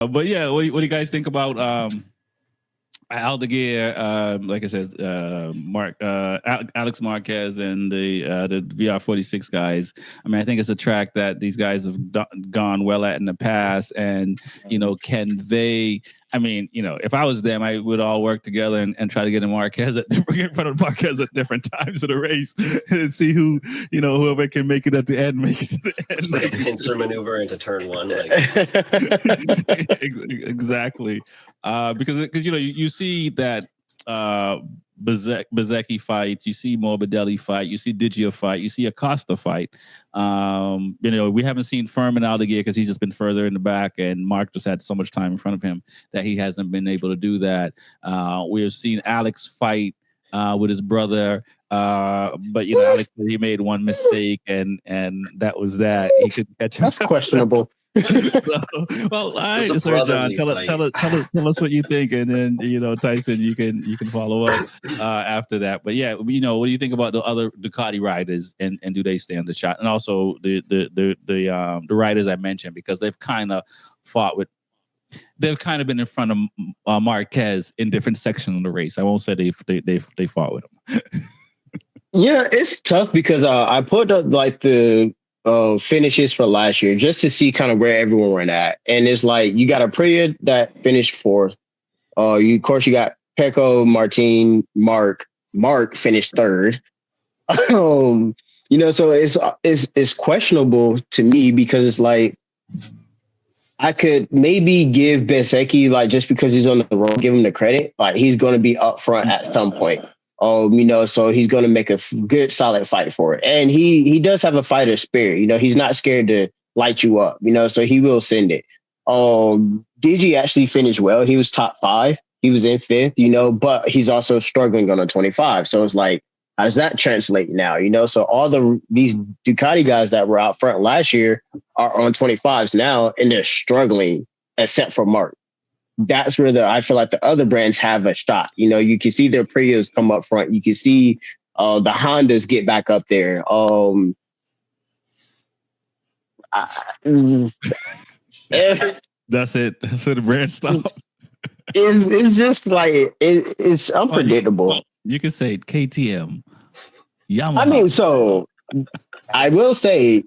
But yeah, what do you guys think about Aldeguer, like I said, Alex Marquez and the VR46 guys. I mean, I think it's a track that these guys have gone well at in the past, and can they? I mean, if I was them, I would all work together and try to get in Marquez in front of Marquez at different times of the race and see whoever can make it at the end makes it to the end. It's like a pincer maneuver into turn one. Exactly. Because you see that Bezecchi fight, you see Morbidelli fight, you see Digia fight, you see Acosta fight. We haven't seen Furman Aldeguer because he's just been further in the back, and Mark just had so much time in front of him that he hasn't been able to do that. We've seen Alex fight with his brother, but Alex he made one mistake, and that was that. He couldn't catch him. That's questionable. All right, Sir John, tell us what you think, and then Tyson, you can follow up after that. But yeah, what do you think about the other Ducati riders, and do they stand the shot? And also the riders I mentioned, because they've kind of been in front of Marquez in different sections of the race. I won't say they fought with him. Yeah, it's tough because I put up like the finishes for last year just to see kind of where everyone went at, and it's like you got Aprilia that finished fourth. Of course you got Pecco, Martin, Mark finished third. So it's questionable to me because it's like I could maybe give Bezecchi, like, just because he's on the road, give him the credit. Like, he's going to be up front at some point. So he's going to make a good, solid fight for it. And he does have a fighter spirit. He's not scared to light you up, so he will send it. DG actually finished well. He was top 5. He was in 5th, but he's also struggling on a 25. So it's like, how does that translate now? So all these Ducati guys that were out front last year are on 25s now, and they're struggling, except for Mark. That's where I feel like the other brands have a shot. You can see their Prius come up front. You can see the Hondas get back up there. That's it. That's where the brand stop. It's just like it's unpredictable. You can say KTM, Yamaha. I mean, so I will say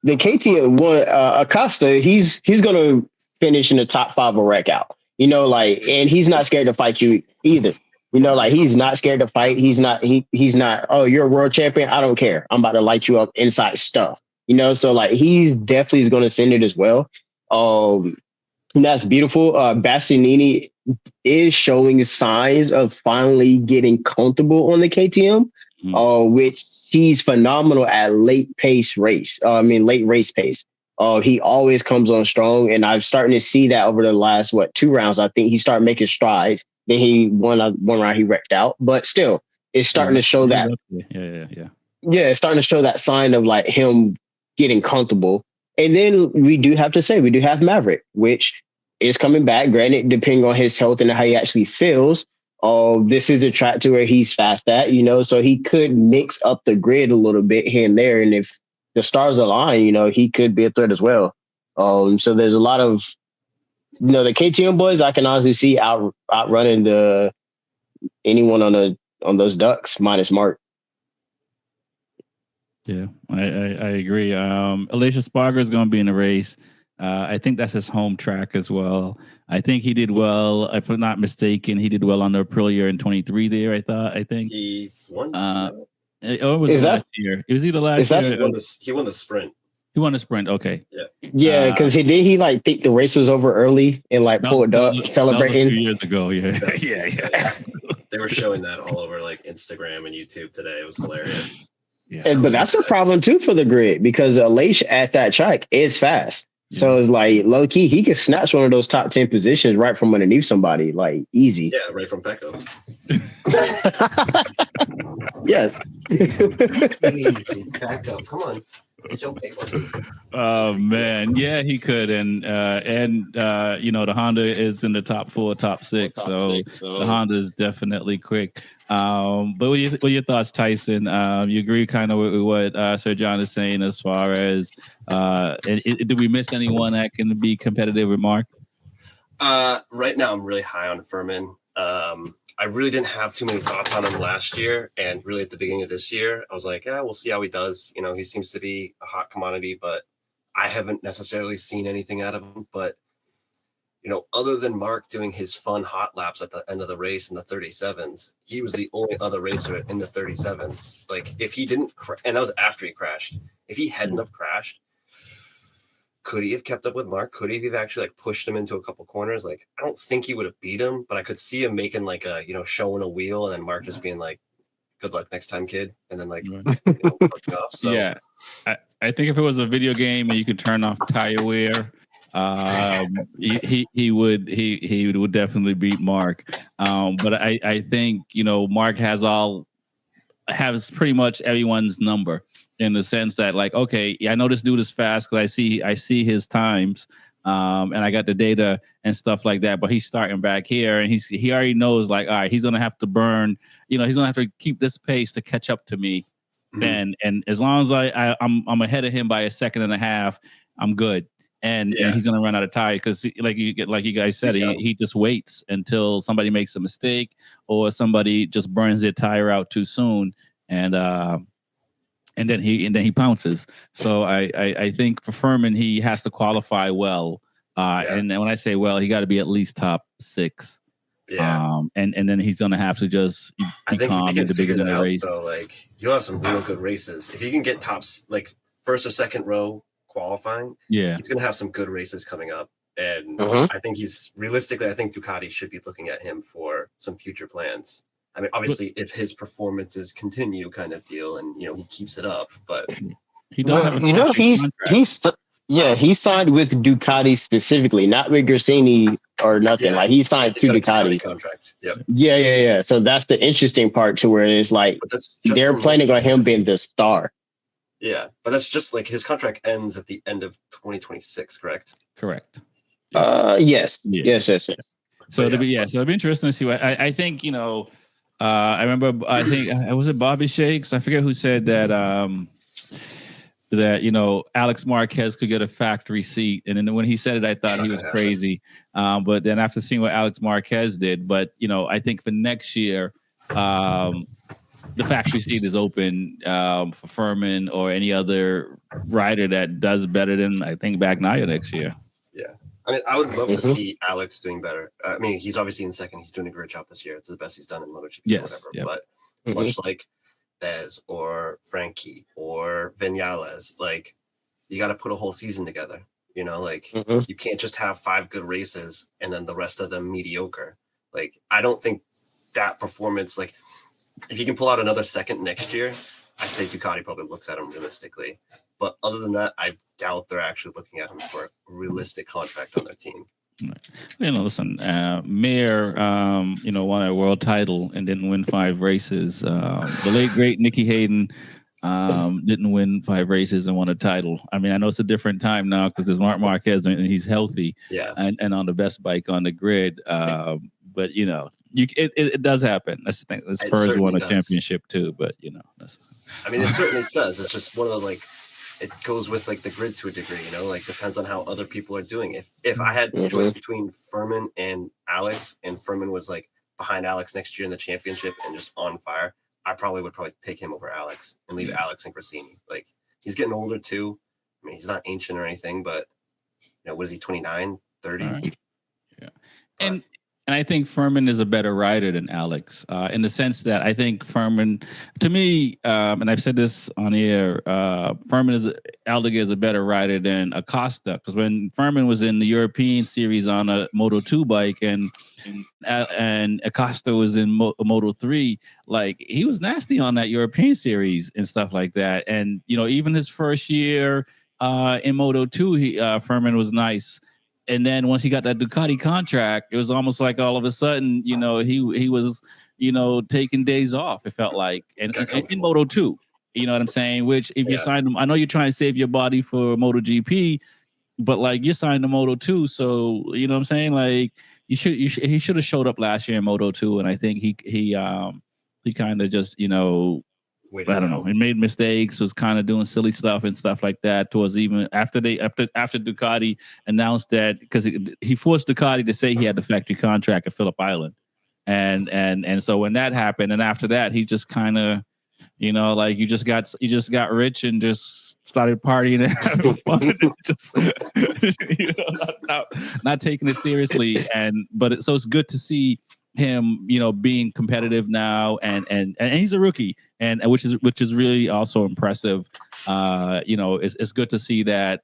the KTM one, Acosta, he's going to finish in the top 5 of wreck out. And he's not scared to fight you either. He's not scared to fight. He's not, oh, you're a world champion. I don't care. I'm about to light you up inside stuff. So like he's definitely going to send it as well. And that's beautiful. Bastianini is showing signs of finally getting comfortable on the KTM, which he's phenomenal at late race pace. He always comes on strong, and I'm starting to see that over the last 2 rounds. I think he started making strides. Then he one round he wrecked out, but still, it's starting to show that. Yeah, it's starting to show that sign of like him getting comfortable. And then we do have to say we do have Maverick, which is coming back. Granted, depending on his health and how he actually feels. This is a track to where he's fast at, so he could mix up the grid a little bit here and there. And if the stars align, he could be a threat as well. So there's a lot of, the KTM boys I can honestly see outrunning anyone on those ducks minus Mark. Yeah, I agree. Alicia Sparger is going to be in the race. I think that's his home track as well. I think he did well. If I'm not mistaken, he did well on the Aprilia in 23 there, I think. He won. It was last year. It was either last year. He won the sprint. He won the sprint. Okay. Yeah, because he think the race was over early and pulled up celebrating 2 years ago. Yeah. Yeah. They were showing that all over like Instagram and YouTube today. It was hilarious. Yeah. But that's a problem too for the grid because Alicia at that track is fast. Yeah. So it's like low key, he could snatch one of those top 10 positions right from underneath somebody, like easy. Yeah, right from Pecco. Yes. Easy. Pecco, come on. Oh man, yeah, he could, and the Honda is in the top 4, top 6, so the Honda is definitely quick. But what are your thoughts, Tyson? You agree kind of with what Sir John is saying as far as did we miss anyone that can be competitive with Mark? Right now, I'm really high on Furman. I really didn't have too many thoughts on him last year, and really at the beginning of this year, I was like, yeah, we'll see how he does. You know, he seems to be a hot commodity, but I haven't necessarily seen anything out of him. But you know, other than Mark doing his fun hot laps at the end of the race in the 37s, he was the only other racer in the 37s. Like, if he didn't, and that was after he crashed. If he hadn't have crashed, could he have kept up with Mark? Could he have actually like pushed him into a couple corners? Like, I don't think he would have beat him, but I could see him making like a, you know, showing a wheel, and then Mark just being like, "Good luck next time, kid," and then like, you know, off. So yeah, I think if it was a video game and you could turn off tire wear, he would definitely beat Mark. But I think, you know, Mark has pretty much everyone's number, in the sense that, like, okay, I know this dude is fast because I see his times, and I got the data and stuff like that. But he's starting back here, and he already knows, like, all right, he's gonna have to burn. You know, he's gonna have to keep this pace to catch up to me. And as long as I'm ahead of him by a second and a half, I'm good. And he's gonna run out of tire because, like you guys said, he just waits until somebody makes a mistake or somebody just burns their tire out too soon, and then he pounces. So I think for Furman, he has to qualify well, and then when I say well, he got to be at least top 6. And then he's gonna have to just be calm at the beginning of the race. Though, like, he'll have some real good races if he can get tops, like first or second row qualifying. He's gonna have some good races coming up, and I think I think Ducati should be looking at him for some future plans. I mean, obviously, if his performances continue, kind of deal, and you know he keeps it up, but he does have a he signed with Ducati specifically, not with Gresini or nothing. Like, he signed to Ducati contract. Yeah. So that's the interesting part, to where it's like they're planning on him being the star. Yeah, but that's just like his contract ends at the end of 2026, correct? Correct. Yes. So it'll be interesting to see what I think. You know, I remember. I think was it Bobby Shakes? I forget who said that. That, you know, Alex Marquez could get a factory seat, and then when he said it, I thought he was crazy. But then after seeing what Alex Marquez did, but you know, I think for next year, the factory seat is open for Furman or any other rider that does better than, I think, Bagnaia next year. Yeah. I mean, I would love to see Alex doing better. I mean, he's obviously in second. He's doing a great job this year. It's the best he's done in MotoGP or whatever. Yep. But much like Bez or Frankie or Vinales, like, you got to put a whole season together. You know, like, you can't just have 5 good races and then the rest of them mediocre. Like, I don't think that performance, like, if you can pull out another second next year, I say Ducati probably looks at him realistically. But other than that, I doubt they're actually looking at him for a realistic contract on their team. You know, listen, Mayer, you know, won a world title and didn't win 5 races. The late great Nicky Hayden didn't win 5 races and won a title. I mean, I know it's a different time now because there's Marquez and he's healthy, and on the best bike on the grid. But you know, it does happen. That's the thing. The Spurs won a championship too, but you know, I mean, it certainly does. It's just one of the, like, it goes with like the grid to a degree, you know, like depends on how other people are doing. If I had the choice between Furman and Alex, and Furman was like behind Alex next year in the championship and just on fire, I would take him over Alex and leave Alex and Gresini. Like, he's getting older too. I mean, he's not ancient or anything, but you know, what is he, 29, 30? Right. Yeah. And I think Furman is a better rider than Alex, in the sense that I think Furman, to me, and I've said this on air, Aldiger is a better rider than Acosta, because when Furman was in the European Series on a Moto 2 bike and Acosta was in Moto 3, like, he was nasty on that European Series and stuff like that. And you know, even his first year in Moto 2, Furman was nice. And then once he got that Ducati contract, it was almost like all of a sudden, you know, he was, you know, taking days off, it felt like, and in Moto 2, you know what I'm saying? Which, if you signed him, I know you're trying to save your body for MotoGP, but like, you signed to Moto 2, so you know what I'm saying? Like, he should have showed up last year in Moto 2, and I think he kind of just, you know, way to I don't go. know. He made mistakes, was kind of doing silly stuff and stuff like that. Towards even after Ducati announced that, because he forced Ducati to say he had the factory contract at Phillip Island, and so when that happened, and after that, he just kind of, like you just got rich and just started partying and having fun, and just not taking it seriously. So it's good to see him, being competitive now, and he's a rookie, and which is really also impressive. It's good to see that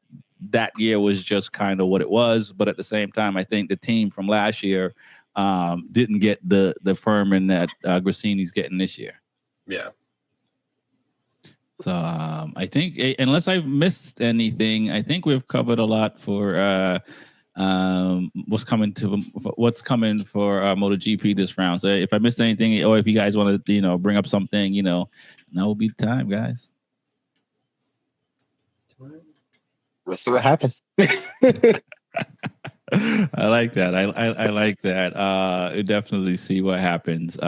year was just kind of what it was, but at the same time, I think the team from last year didn't get the Furman that Grassini's getting this year. Yeah. So I think, unless I've missed anything, I think we've covered a lot for what's coming for MotoGP this round. So if I missed anything, or if you guys want to bring up something, now will be the time, guys. We'll see what happens. I like that. I like that. Definitely see what happens.